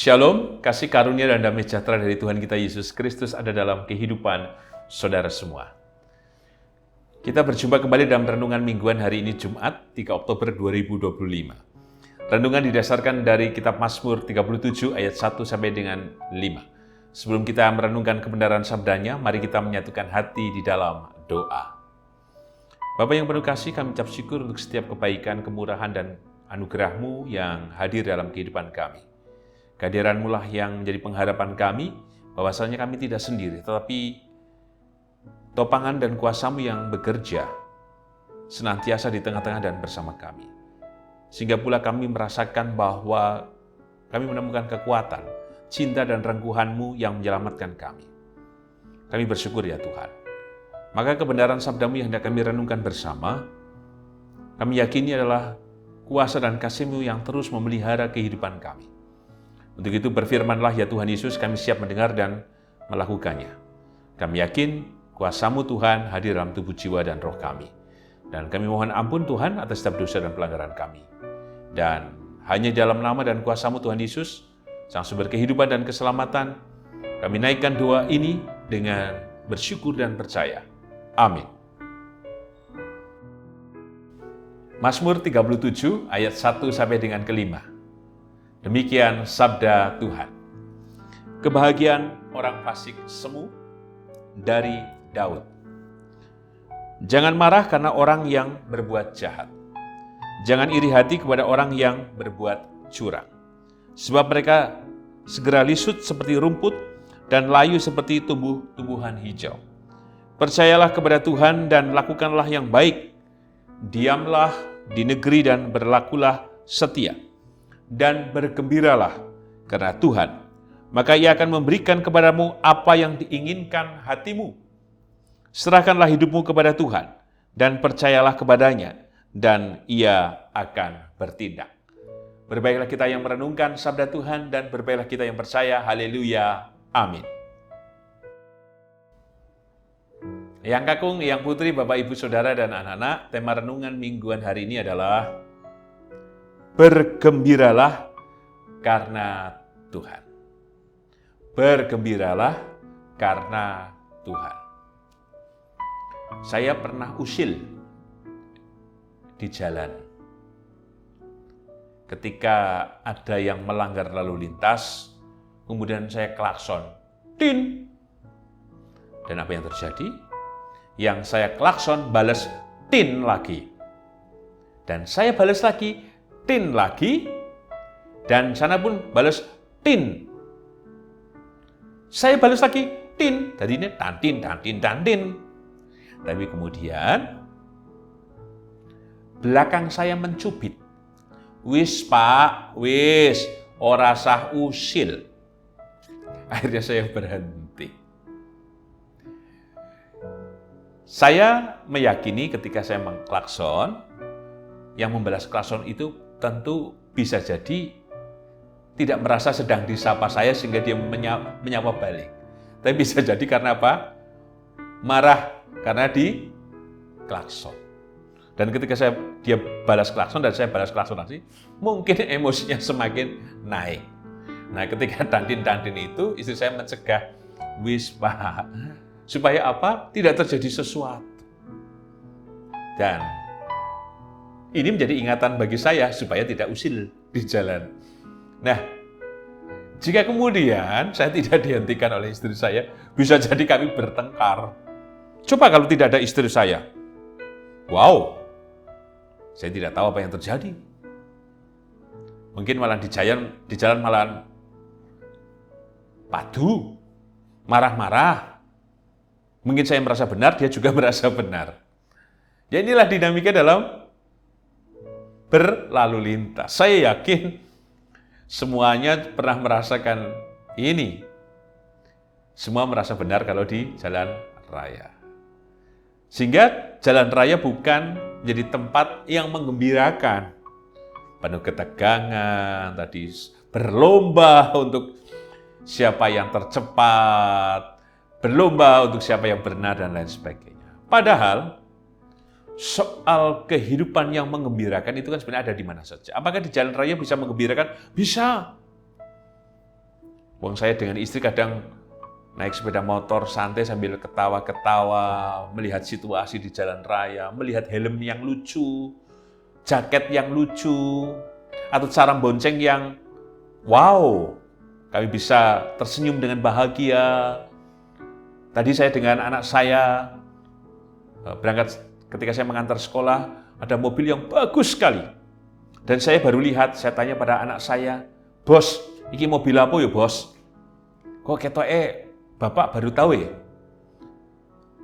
Shalom, kasih karunia dan damai sejahtera dari Tuhan kita Yesus Kristus ada dalam kehidupan saudara semua. Kita berjumpa kembali dalam renungan mingguan hari ini Jumat, 3 Oktober 2025. Renungan didasarkan dari kitab Mazmur 37 ayat 1 sampai dengan 5. Sebelum kita merenungkan kebenaran sabdanya, mari kita menyatukan hati di dalam doa. Bapa yang penuh kasih, kami ucap syukur untuk setiap kebaikan, kemurahan, dan anugerah-Mu yang hadir dalam kehidupan kami. Kehadiran-Mu lah yang menjadi pengharapan kami, bahwasanya kami tidak sendiri, tetapi topangan dan kuasa-Mu yang bekerja senantiasa di tengah-tengah dan bersama kami. Sehingga pula kami merasakan bahwa kami menemukan kekuatan, cinta dan rengkuhan-Mu yang menyelamatkan kami. Kami bersyukur ya Tuhan. Maka kebenaran sabda-Mu yang hendak kami renungkan bersama, kami yakini adalah kuasa dan kasih-Mu yang terus memelihara kehidupan kami. Untuk itu berfirmanlah ya Tuhan Yesus, kami siap mendengar dan melakukannya. Kami yakin kuasa-Mu Tuhan hadir dalam tubuh, jiwa, dan roh kami. Dan kami mohon ampun Tuhan atas setiap dosa dan pelanggaran kami. Dan hanya dalam nama dan kuasa-Mu Tuhan Yesus, Sang Sumber kehidupan dan keselamatan, kami naikkan doa ini dengan bersyukur dan percaya. Amin. Mazmur 37 ayat 1 sampai dengan ke-5. Demikian sabda Tuhan. Kebahagiaan orang fasik semu dari Daud. Jangan marah karena orang yang berbuat jahat. Jangan iri hati kepada orang yang berbuat curang. Sebab mereka segera lisut seperti rumput dan layu seperti tumbuh-tumbuhan hijau. Percayalah kepada Tuhan dan lakukanlah yang baik. Diamlah di negeri dan berlakulah setia. Dan bergembiralah karena Tuhan, maka Ia akan memberikan kepadamu apa yang diinginkan hatimu. Serahkanlah hidupmu kepada Tuhan dan percayalah kepadanya, dan Ia akan bertindak. Berbaiklah kita yang merenungkan sabda Tuhan dan berbaiklah kita yang percaya. Haleluya. Amin. Yang kakung, yang putri, Bapak, Ibu, Saudara, dan anak-anak, tema renungan mingguan hari ini adalah bergembiralah karena Tuhan. Bergembiralah karena Tuhan. Saya pernah usil di jalan. Ketika ada yang melanggar lalu lintas, kemudian saya klakson. Tin! Dan apa yang terjadi? Yang saya klakson balas tin lagi. Dan saya balas lagi, tin lagi, dan sana pun balas tin. Saya balas lagi, tin. Tadi ini tantin. Tapi kemudian belakang saya mencubit. Wis Pak, wis, ora sah usil. Akhirnya saya berhenti. Saya meyakini ketika saya mengklakson, yang membalas klakson itu tentu bisa jadi tidak merasa sedang disapa saya sehingga dia menyapa balik. Tapi bisa jadi karena apa? Marah karena di klakson. Dan ketika dia balas klakson dan saya balas klakson lagi, mungkin emosinya semakin naik. Nah, ketika tantin itu, istri saya mencegah, wis Pak, supaya apa? Tidak terjadi sesuatu. Dan ini menjadi ingatan bagi saya supaya tidak usil di jalan. Nah, jika kemudian saya tidak dihentikan oleh istri saya, bisa jadi kami bertengkar. Coba kalau tidak ada istri saya. Wow, saya tidak tahu apa yang terjadi. Mungkin malah di jalan malah padu, marah-marah. Mungkin saya merasa benar, dia juga merasa benar. Ya inilah dinamika dalam berlalu lintas. Saya yakin semuanya pernah merasakan ini. Semua merasa benar kalau di jalan raya. Sehingga jalan raya bukan menjadi tempat yang menggembirakan. Penuh ketegangan, tadi berlomba untuk siapa yang tercepat, berlomba untuk siapa yang benar, dan lain sebagainya. Padahal soal kehidupan yang menggembirakan itu kan sebenarnya ada di mana saja. Apakah di jalan raya bisa menggembirakan? Bisa. Wong saya dengan istri kadang naik sepeda motor santai sambil ketawa-ketawa, melihat situasi di jalan raya, melihat helm yang lucu, jaket yang lucu, atau cara bonceng yang wow, kami bisa tersenyum dengan bahagia. Tadi saya dengan anak saya berangkat ketika saya mengantar sekolah, ada mobil yang bagus sekali. Dan saya baru lihat, saya tanya pada anak saya, "Bos, ini mobil apa ya bos?" "Kok ketoke Bapak baru tahu ya?"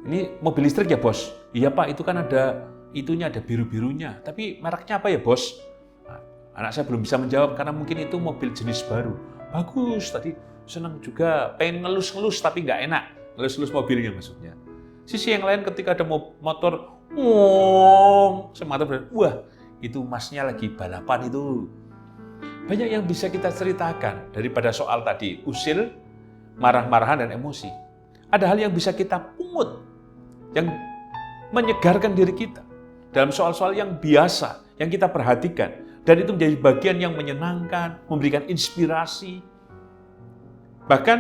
"Ini mobil listrik ya bos?" "Iya Pak, itu kan ada itunya, ada biru-birunya. Tapi mereknya apa ya bos?" Anak saya belum bisa menjawab karena mungkin itu mobil jenis baru. Bagus, tadi senang juga, pengen ngelus-ngelus tapi nggak enak. Ngelus-ngelus mobilnya maksudnya. Sisi yang lain ketika ada motor, semata berarti, wah itu masnya lagi balapan itu. Banyak yang bisa kita ceritakan daripada soal tadi, usil, marah-marahan dan emosi. Ada hal yang bisa kita pungut, yang menyegarkan diri kita. Dalam soal-soal yang biasa, yang kita perhatikan. Dan itu menjadi bagian yang menyenangkan, memberikan inspirasi. Bahkan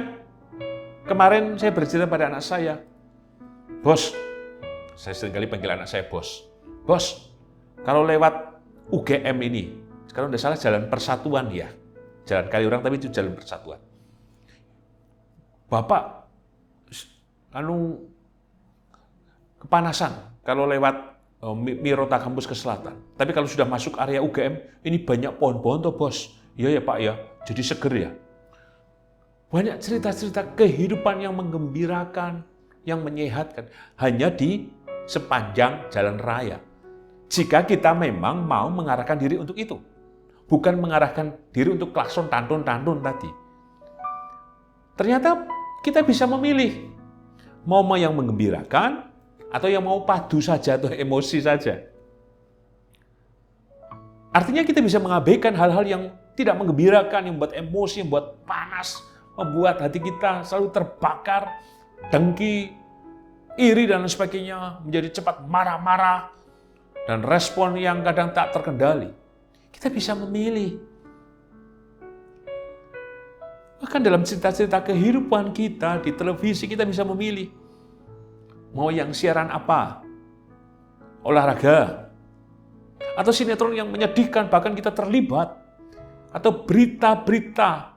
kemarin saya bercerita pada anak saya, "Bos," saya seringkali panggil anak saya bos. "Bos, kalau lewat UGM ini, sekarang udah salah Jalan Persatuan ya, Jalan Kaliurang tapi itu Jalan Persatuan. Bapak, kepanasan kalau lewat Mirota kampus ke selatan. Tapi kalau sudah masuk area UGM, ini banyak pohon-pohon toh bos." "Iya ya Pak ya, jadi seger ya." Banyak cerita-cerita kehidupan yang menggembirakan, yang menyehatkan, hanya di sepanjang jalan raya. Jika kita memang mau mengarahkan diri untuk itu. Bukan mengarahkan diri untuk klakson tantun-tantun tadi. Ternyata kita bisa memilih. Mau yang menggembirakan, atau yang mau padu saja atau emosi saja. Artinya kita bisa mengabaikan hal-hal yang tidak menggembirakan, yang membuat emosi, yang membuat panas, membuat hati kita selalu terbakar, dengki, iri dan sebagainya, menjadi cepat marah-marah, dan respon yang kadang tak terkendali. Kita bisa memilih. Bahkan dalam cerita-cerita kehidupan kita di televisi, kita bisa memilih. Mau yang siaran apa? Olahraga. Atau sinetron yang menyedihkan, bahkan kita terlibat. Atau berita-berita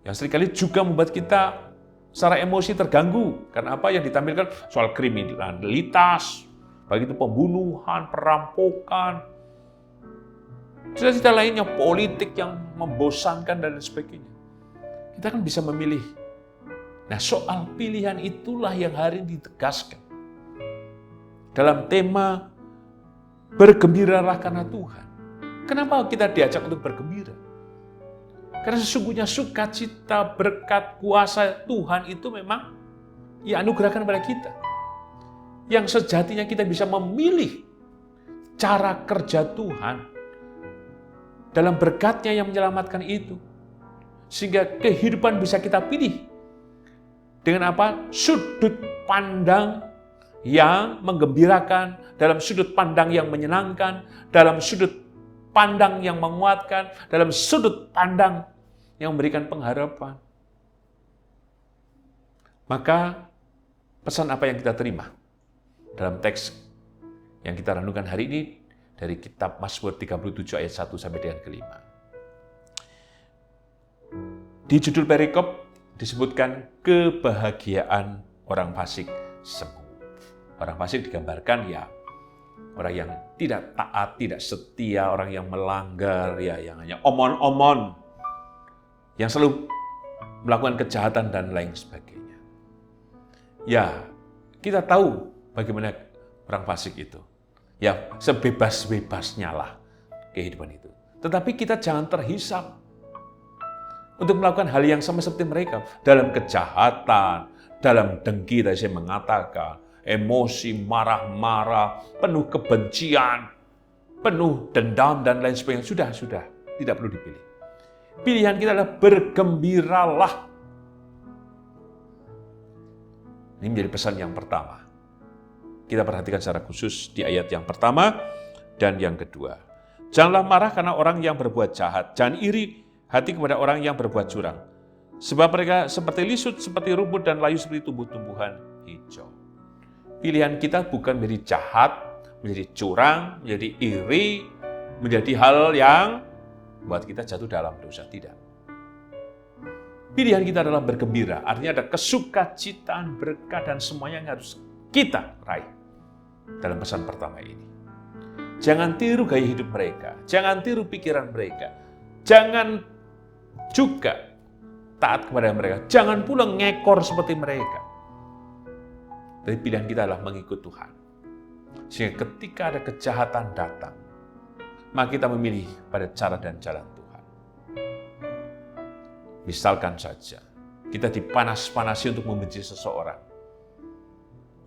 yang seringkali juga membuat kita secara emosi terganggu. Karena apa yang ditampilkan? Soal kriminalitas, baik itu pembunuhan, perampokan, cerita-cerita lainnya, politik yang membosankan dan sebagainya. Kita kan bisa memilih. Nah, soal pilihan itulah yang hari ini ditegaskan. Dalam tema bergembiralah karena Tuhan. Kenapa kita diajak untuk bergembira? Karena sesungguhnya sukacita, berkat, kuasa Tuhan itu memang dianugerahkan kepada kita. Yang sejatinya kita bisa memilih cara kerja Tuhan dalam berkatnya yang menyelamatkan itu. Sehingga kehidupan bisa kita pilih. Dengan apa? Sudut pandang yang menggembirakan, dalam sudut pandang yang menyenangkan, dalam sudut pandang yang menguatkan, dalam sudut pandang yang memberikan pengharapan. Maka pesan apa yang kita terima dalam teks yang kita renungkan hari ini dari kitab Mazmur 37 ayat 1 sampai dengan ke-5. Di judul perikop disebutkan kebahagiaan orang fasik semu. Orang fasik digambarkan ya orang yang tidak taat, tidak setia, orang yang melanggar, ya yang hanya omon-omon, yang selalu melakukan kejahatan dan lain sebagainya. Ya, kita tahu bagaimana orang fasik itu. Ya, sebebas-bebasnya lah kehidupan itu. Tetapi kita jangan terhisap untuk melakukan hal yang sama seperti mereka. Dalam kejahatan, dalam dengki tadi saya mengatakan, emosi, marah-marah, penuh kebencian, penuh dendam dan lain sebagainya. Sudah, tidak perlu dipilih. Pilihan kita adalah bergembiralah. Ini menjadi pesan yang pertama. Kita perhatikan secara khusus di ayat yang pertama dan yang kedua. Janganlah marah karena orang yang berbuat jahat. Jangan iri hati kepada orang yang berbuat curang. Sebab mereka seperti lisut, seperti rumput, dan layu seperti tumbuh-tumbuhan hijau. Pilihan kita bukan menjadi jahat, menjadi curang, menjadi iri, menjadi hal yang membuat kita jatuh dalam dosa. Tidak. Pilihan kita adalah bergembira. Artinya ada kesukacitaan, berkat, dan semuanya yang harus kita raih dalam pesan pertama ini. Jangan tiru gaya hidup mereka. Jangan tiru pikiran mereka. Jangan juga taat kepada mereka. Jangan pula ngekor seperti mereka. Tapi pilihan kita adalah mengikut Tuhan. Sehingga ketika ada kejahatan datang, maka kita memilih pada cara dan jalan Tuhan. Misalkan saja, kita dipanas-panasi untuk membenci seseorang.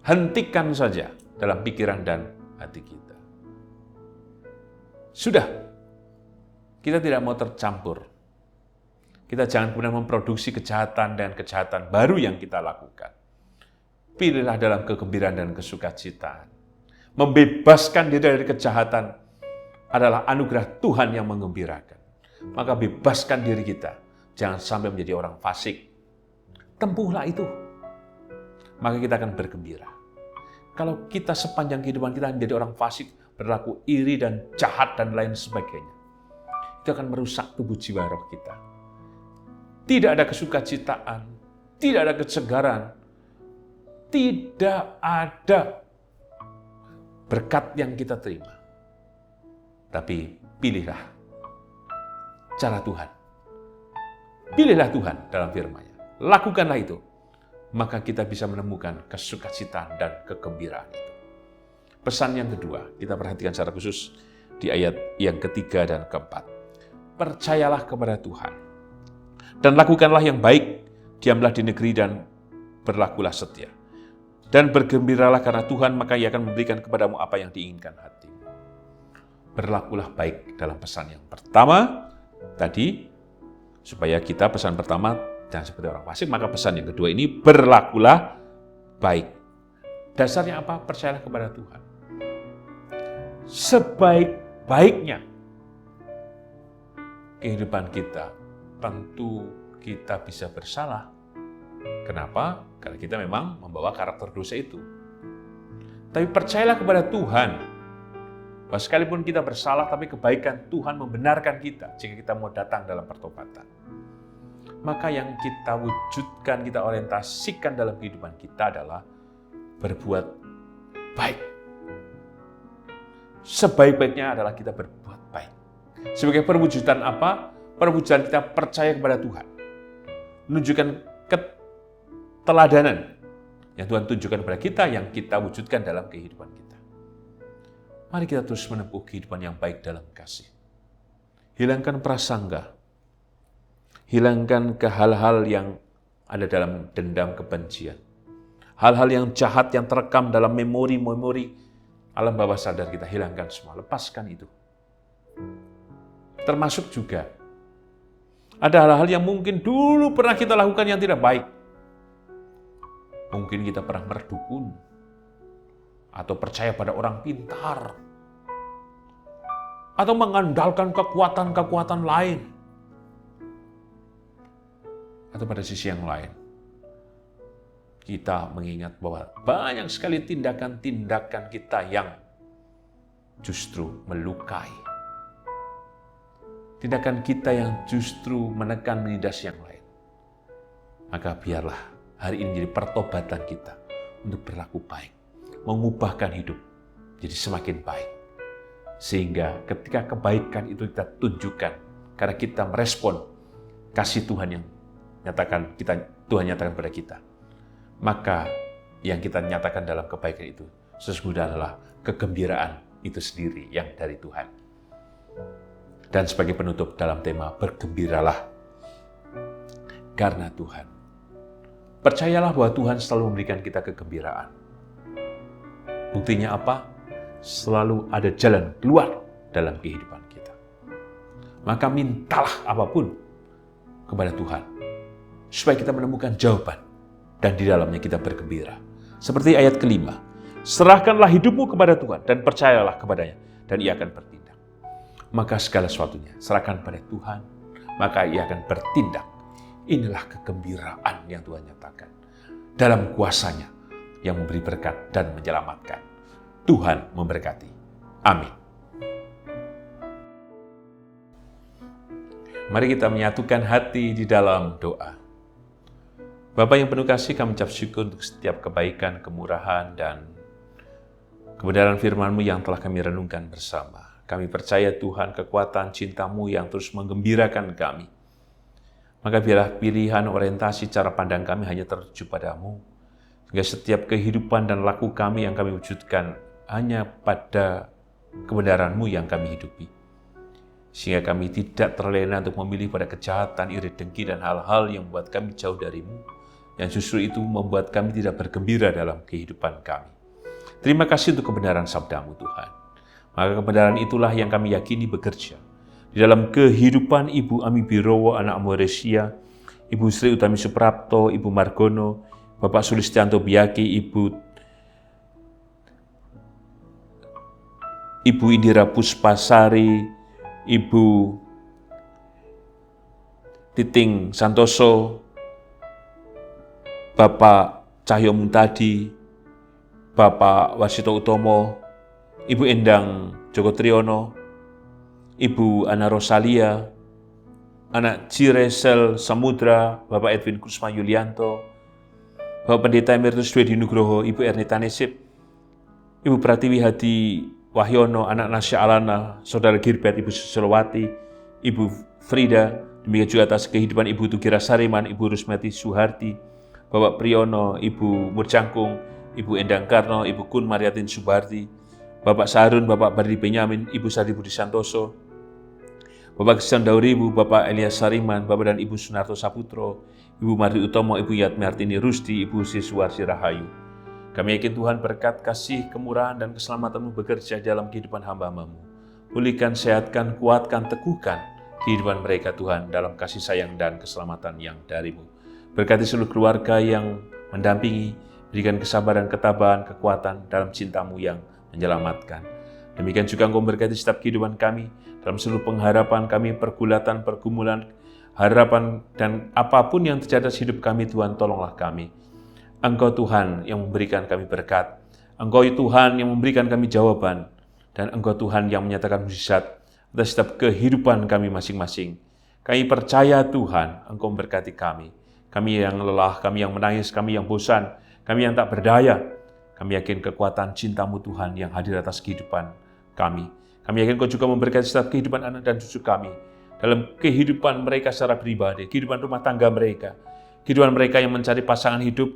Hentikan saja dalam pikiran dan hati kita. Sudah, kita tidak mau tercampur. Kita jangan kemudian memproduksi kejahatan dan kejahatan baru yang kita lakukan. Pilihlah dalam kegembiraan dan kesukacitaan. Membebaskan diri dari kejahatan adalah anugerah Tuhan yang menggembirakan. Maka bebaskan diri kita. Jangan sampai menjadi orang fasik. Tempuhlah itu. Maka kita akan bergembira. Kalau kita sepanjang kehidupan kita menjadi orang fasik, berlaku iri dan jahat dan lain sebagainya, itu akan merusak tubuh jiwa roh kita. Tidak ada kesukacitaan, tidak ada kesegaran, tidak ada berkat yang kita terima. Tapi pilihlah cara Tuhan. Pilihlah Tuhan dalam firman-Nya. Lakukanlah itu. Maka kita bisa menemukan kesukacitaan dan kegembiraan itu. Pesan yang kedua, kita perhatikan secara khusus di ayat yang ketiga dan keempat. Percayalah kepada Tuhan. Dan lakukanlah yang baik, diamlah di negeri dan berlakulah setia. Dan bergembiralah karena Tuhan, maka Ia akan memberikan kepadamu apa yang diinginkan hatimu. Berlakulah baik dalam pesan yang pertama tadi, supaya kita pesan pertama jangan seperti orang fasik, maka pesan yang kedua ini berlakulah baik. Dasarnya apa? Percayalah kepada Tuhan. Sebaik-baiknya kehidupan kita, tentu kita bisa bersalah. Kenapa? Karena kita memang membawa karakter dosa itu. Tapi percayalah kepada Tuhan, bahwa sekalipun kita bersalah, tapi kebaikan Tuhan membenarkan kita jika kita mau datang dalam pertobatan. Maka yang kita wujudkan, kita orientasikan dalam kehidupan kita adalah berbuat baik. Sebaik-baiknya adalah kita berbuat baik. Sebagai perwujudan apa? Perwujudan kita percaya kepada Tuhan. Menunjukkan keteladanan yang Tuhan tunjukkan kepada kita, yang kita wujudkan dalam kehidupan kita. Mari kita terus menempuh kehidupan yang baik dalam kasih. Hilangkan prasangka. Hilangkan ke hal-hal yang ada dalam dendam kebencian. Hal-hal yang jahat yang terekam dalam memori-memori alam bawah sadar kita, hilangkan semua. Lepaskan itu. Termasuk juga ada hal-hal yang mungkin dulu pernah kita lakukan yang tidak baik. Mungkin kita pernah berdukun atau percaya pada orang pintar atau mengandalkan kekuatan-kekuatan lain. Atau pada sisi yang lain, kita mengingat bahwa banyak sekali tindakan-tindakan kita yang justru melukai. Tindakan kita yang justru menekan, menindas yang lain. Maka biarlah hari ini jadi pertobatan kita untuk berlaku baik. Mengubahkan hidup jadi semakin baik. Sehingga ketika kebaikan itu kita tunjukkan, karena kita merespon kasih Tuhan yang Tuhan nyatakan pada kita, maka yang kita nyatakan dalam kebaikan itu sesungguhnya adalah kegembiraan itu sendiri yang dari Tuhan. Dan sebagai penutup dalam tema bergembiralah karena Tuhan. Percayalah bahwa Tuhan selalu memberikan kita kegembiraan. Buktinya apa? Selalu ada jalan keluar dalam kehidupan kita. Maka mintalah apapun kepada Tuhan, supaya kita menemukan jawaban, dan di dalamnya kita bergembira. Seperti ayat kelima, serahkanlah hidupmu kepada Tuhan, dan percayalah kepadanya, dan Ia akan bertindak. Maka segala sesuatunya serahkan pada Tuhan, maka Ia akan bertindak. inilah kegembiraan yang Tuhan nyatakan. Dalam kuasa-Nya yang memberi berkat dan menyelamatkan. Tuhan memberkati. Amin. Mari kita menyatukan hati di dalam doa. Bapa yang penuh kasih, kami ucap syukur untuk setiap kebaikan, kemurahan, dan kebenaran firman-Mu yang telah kami renungkan bersama. Kami percaya Tuhan, kekuatan cinta-Mu yang terus menggembirakan kami. Maka biarlah pilihan, orientasi, cara pandang kami hanya tertuju pada-Mu. Sehingga setiap kehidupan dan laku kami yang kami wujudkan hanya pada kebenaran-Mu yang kami hidupi. Sehingga kami tidak terlena untuk memilih pada kejahatan, iri dengki, dan hal-hal yang membuat kami jauh dari-Mu, yang justru itu membuat kami tidak bergembira dalam kehidupan kami. Terima kasih untuk kebenaran sabda-Mu Tuhan. Maka kebenaran itulah yang kami yakini bekerja di dalam kehidupan Ibu Ami Birowo, anak Amoresia, Ibu Sri Utami Suprapto, Ibu Margono, Bapak Sulistianto Biaki, Ibu Indira Puspasari, Ibu Titing Santoso, Bapak Cahyo Muntadi, Bapak Wasito Utomo, Ibu Endang Joko Triyono, Ibu Ana Rosalia, Anak Ciresel Samudra, Bapak Edwin Kusma Yulianto, Bapak Pendeta Emeritus Dwedi Nugroho, Ibu Ernita Nesip, Ibu Pratiwi Hadi Wahyono, Anak Nasya Alana, Saudara Girbet, Ibu Susilowati, Ibu Frida, demikian juga atas kehidupan Ibu Tugira Sariman, Ibu Rusmeti Suharti, Bapak Priyono, Ibu Murjangkung, Ibu Endang Karno, Ibu Kun Mariatin Subarti, Bapak Sarun, Bapak Bardi Benyamin, Ibu Sari Budi Santoso, Bapak Kristian Dauribu, Bapak Elias Sariman, Bapak dan Ibu Sunarto Saputro, Ibu Mardi Utomo, Ibu Yatmi Artini Rusdi, Ibu Siswarsi Rahayu. Kami yakin Tuhan berkat kasih, kemurahan, dan keselamatan-Mu bekerja dalam kehidupan hamba-Mu. Pulihkan, sehatkan, kuatkan, teguhkan kehidupan mereka Tuhan dalam kasih sayang dan keselamatan yang dari-Mu. Berkati seluruh keluarga yang mendampingi, berikan kesabaran, ketabahan, kekuatan dalam cinta-Mu yang menyelamatkan. Demikian juga Engkau memberkati setiap kehidupan kami, dalam seluruh pengharapan kami, pergulatan, pergumulan, harapan, dan apapun yang terjadi dalam hidup kami, Tuhan, tolonglah kami. Engkau Tuhan yang memberikan kami berkat, Engkau Tuhan yang memberikan kami jawaban, dan Engkau Tuhan yang menyatakan mujizat atas setiap kehidupan kami masing-masing. Kami percaya Tuhan, Engkau memberkati kami. Kami yang lelah, kami yang menangis, kami yang bosan, kami yang tak berdaya. Kami yakin kekuatan cinta-Mu Tuhan yang hadir atas kehidupan kami. Kami yakin Engkau juga memberkati setiap kehidupan anak dan cucu kami, dalam kehidupan mereka secara pribadi, kehidupan rumah tangga mereka, kehidupan mereka yang mencari pasangan hidup,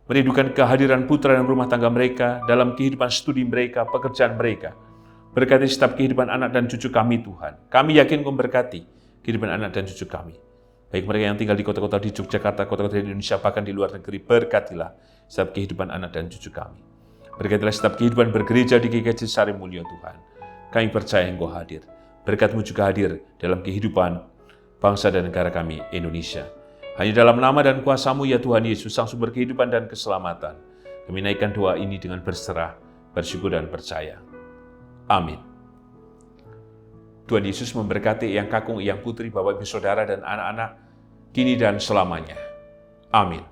merindukan kehadiran putra dan rumah tangga mereka, dalam kehidupan studi mereka, pekerjaan mereka. Berkati setiap kehidupan anak dan cucu kami Tuhan. Kami yakin Engkau memberkati kehidupan anak dan cucu kami. Baik mereka yang tinggal di kota-kota di Yogyakarta, kota-kota di Indonesia, bahkan di luar negeri, berkatilah setiap kehidupan anak dan cucu kami. Berkatilah setiap kehidupan bergereja di GKJ Sarimulyo Tuhan. Kami percaya Engkau hadir. Berkat-Mu juga hadir dalam kehidupan bangsa dan negara kami, Indonesia. Hanya dalam nama dan kuasa-Mu ya Tuhan Yesus, Sang Sumber kehidupan dan keselamatan. Kami naikkan doa ini dengan berserah, bersyukur dan percaya. Amin. Tuhan Yesus memberkati Eyang Kakung, Eyang Putri, Bapak Ibu Saudara dan anak-anak, kini dan selamanya. Amin.